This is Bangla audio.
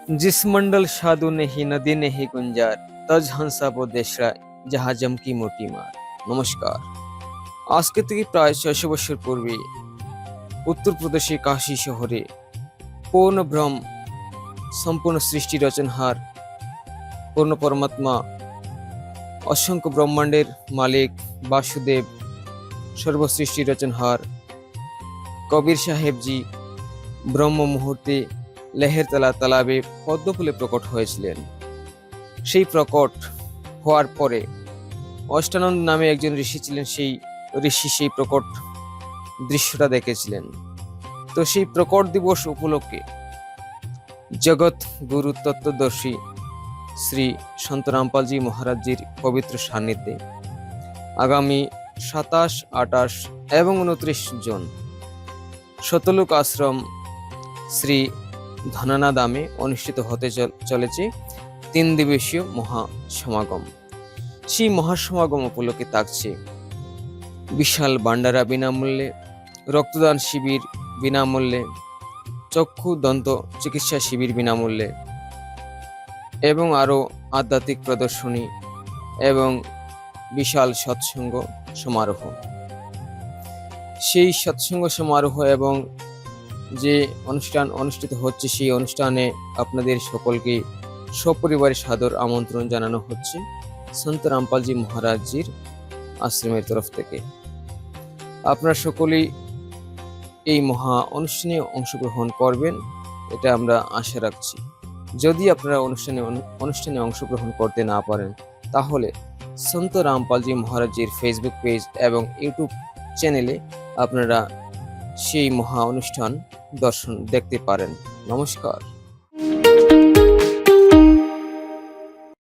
जिस मंडल साधु नहीं नदी नहीं गुंजार तज हंसा वो देशरा যাহা জমকি মোটি মার। নমস্কার। আজকে থেকে প্রায় ৬০০ বছর পূর্বে উত্তরপ্রদেশের কাশী শহরে পূর্ণ ব্রহ্ম সম্পূর্ণ সৃষ্টি রচনহার পূর্ণ পরমাত্মা অসংখ্য ব্রহ্মাণ্ডের মালিক বাসুদেব সর্বসৃষ্টি রচনহার কবির সাহেবজি ব্রহ্ম মুহূর্তে লেহেরতলা তালাবে পদ্মফুলে প্রকট হয়েছিলেন। সেই প্রকট হওয়ার পরে অষ্টানন্দ নামে একজন ঋষি ছিলেন। সেই ঋষি সেই প্রকট দৃশ্যটা দেখেছিলেন। তো সেই প্রকট দিবস উপলক্ষে জগৎ গুরু তত্ত্বদর্শী শ্রী সন্ত রামপালজি মহারাজজির পবিত্র সান্নিধ্যে আগামী ২৭, ২৮ এবং ২৯ জুন শতলোক আশ্রম শ্রী ধনানা দামে অনুষ্ঠিত হতে চলেছে ৩ দিবসীয় মহাসমাগম। সেই মহাসমাগম উপলক্ষে থাকছে বিশাল ভান্ডারা বিনামূল্যে, রক্তদান শিবির বিনামূল্যে, চক্ষু দন্ত চিকিৎসা শিবির বিনামূল্যে এবং আরও আধ্যাত্মিক প্রদর্শনী এবং বিশাল সৎসঙ্গ সমারোহ। সেই সৎসঙ্গ সমারোহ এবং যে অনুষ্ঠান অনুষ্ঠিত হচ্ছে সেই অনুষ্ঠানে আপনাদের সকলকে সপরিবারে সাদর আমন্ত্রণ জানানো হচ্ছে সন্ত রামপালজি মহারাজজির আশ্রমের তরফ থেকে। আপনারা সকলেই এই মহা অনুষ্ঠানে অংশগ্রহণ করবেন, এটা আমরা আশা রাখছি। যদি আপনারা অনুষ্ঠানে অংশগ্রহণ করতে না পারেন তাহলে সন্ত রামপালজি মহারাজজির ফেসবুক পেজ এবং ইউটিউব চ্যানেলে আপনারা সেই মহা অনুষ্ঠান দেখতে পারেন। নমস্কার।